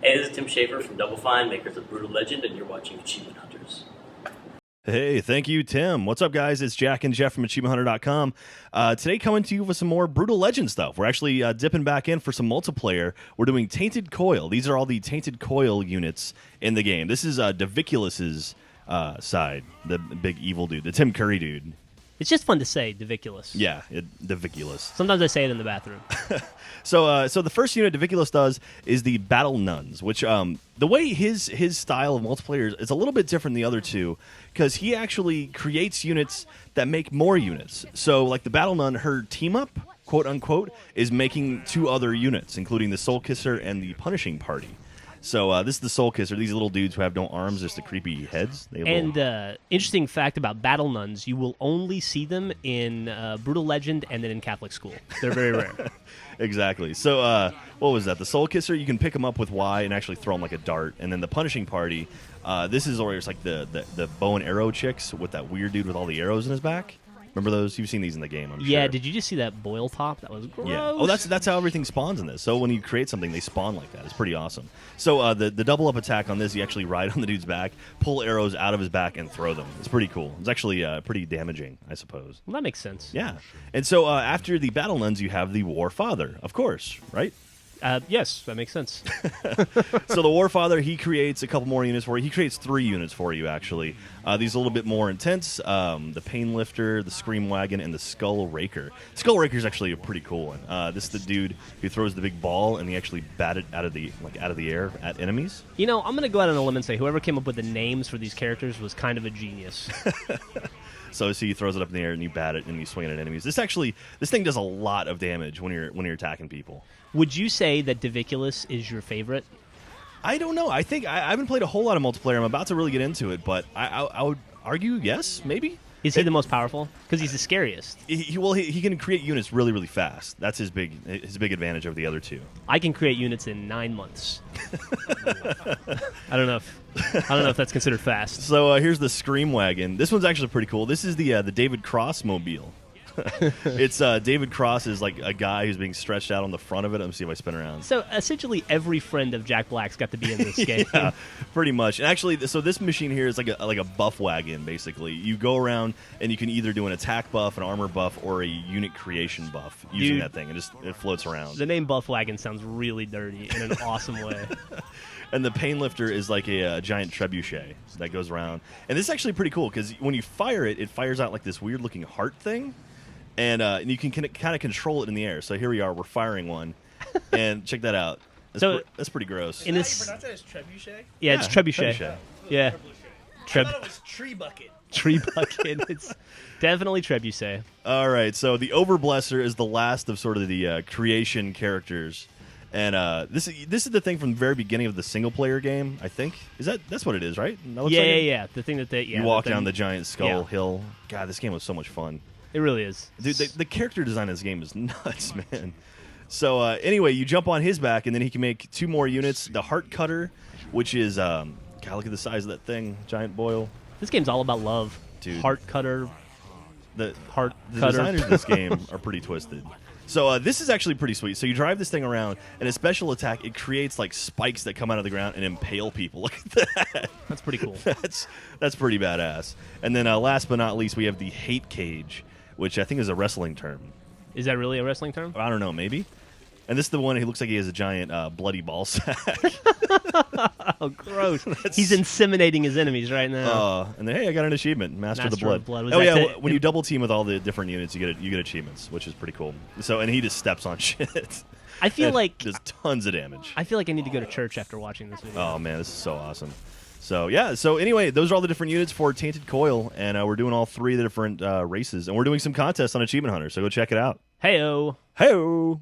Hey, this is Tim Schafer from Double Fine, makers of Brutal Legend, and you're watching Achievement Hunters. Hey, thank you, Tim. What's up, guys? It's Jack and Jeff from AchievementHunter.com. Today, coming to you with some more Brutal Legend stuff. We're actually dipping back in for some multiplayer. We're doing Tainted Coil. These are all the Tainted Coil units in the game. This is Diviculus's side, the big evil dude, the Tim Curry dude. It's just fun to say, Diviculus. Yeah, Diviculus. Sometimes I say it in the bathroom. So the first unit Diviculus does is the Battle Nuns, which the way his style of multiplayer is a little bit different than the other two, because he actually creates units that make more units. So like the Battle Nun, her team up, quote unquote, is making two other units, including the Soul Kisser and the Punishing Party. So this is the Soul Kisser. These little dudes who have no arms, just the creepy heads. Interesting fact about Battle Nuns, you will only see them in Brutal Legend and then in Catholic school. They're very rare. Exactly. So what was that? The Soul Kisser, you can pick them up with Y and actually throw them like a dart. And then the Punishing Party, this is where it's like the bow and arrow chicks with that weird dude with all the arrows in his back. Remember those? You've seen these in the game, I'm sure. Yeah, did you just see that boil top? That was gross. Yeah. Oh, that's how everything spawns in this. So when you create something, they spawn like that. It's pretty awesome. So the double up attack on this, you actually ride on the dude's back, pull arrows out of his back, and throw them. It's pretty cool. It's actually pretty damaging, I suppose. Well, that makes sense. Yeah. And so after the Battle Nuns, you have the War Father, of course, right? Yes, that makes sense. So the Warfather, he creates a couple more units for you. He creates 3 units for you, actually. These are a little bit more intense. The Pain Lifter, the Scream Wagon, and the Skull Raker. Skull Raker is actually a pretty cool one. This is the dude who throws the big ball, and he actually bat it out of the air at enemies. You know, I'm going to go out on a limb and say whoever came up with the names for these characters was kind of a genius. So he throws it up in the air, and you bat it, and you swing it at enemies. This thing does a lot of damage when you're attacking people. Would you say that Diviculus is your favorite? I don't know. I think I haven't played a whole lot of multiplayer. I'm about to really get into it, but I would argue yes, maybe. Is he the most powerful? Because he's the scariest. He can create units really, really fast. That's his big advantage over the other two. I can create units in 9 months. I don't know if that's considered fast. So here's the Scream Wagon. This one's actually pretty cool. This is the David Cross mobile. It's David Cross is like a guy who's being stretched out on the front of it. Let me see if I spin around. So essentially every friend of Jack Black's got to be in this game. Yeah, pretty much. And actually, so this machine here is like a buff wagon, basically. You go around and you can either do an attack buff, an armor buff, or a unit creation buff using that thing. It floats around. The name Buff Wagon sounds really dirty in an awesome way. And the Pain Lifter is like a giant trebuchet that goes around. And this is actually pretty cool because when you fire it, it fires out like this weird-looking heart thing. And you can kind of control it in the air. So here we are. We're firing one. And check that out. That's pretty gross. Did you pronounce that as trebuchet? Yeah, it's trebuchet. Yeah. I thought it was tree bucket. Tree bucket. It's definitely trebuchet. All right. So the Overblesser is the last of sort of the creation characters. And this is the thing from the very beginning of the single-player game, I think. That's what it is, right? Yeah. The thing that you walk down the giant skull hill. God, this game was so much fun. It really is. Dude, the character design in this game is nuts, man. So anyway, you jump on his back, and then he can make 2 more units. The Heart Cutter, which is, God, look at the size of that thing. Giant boil. This game's all about love. Dude. Heart Cutter. The Cutter. designers of this game are pretty twisted. So this is actually pretty sweet. So you drive this thing around, and a special attack, it creates like spikes that come out of the ground and impale people. Look at that. That's pretty cool. That's pretty badass. And then last but not least, we have the Hate Cage, which I think is a wrestling term. Is that really a wrestling term? I don't know, maybe. And this is the one who looks like he has a giant bloody ball sack. Oh, gross. He's inseminating his enemies right now. And then, hey, I got an achievement, Master of the Blood. Oh, yeah, when you double team with all the different units, you get achievements, which is pretty cool. So, and he just steps on shit. I feel like there's tons of damage. I feel like I need to go to church after watching this video. Oh, man, this is so awesome. So, yeah. So, anyway, those are all the different units for Tainted Coil, and we're doing all 3 of the different races, and we're doing some contests on Achievement Hunter, so go check it out. Hey-o. Hey-o.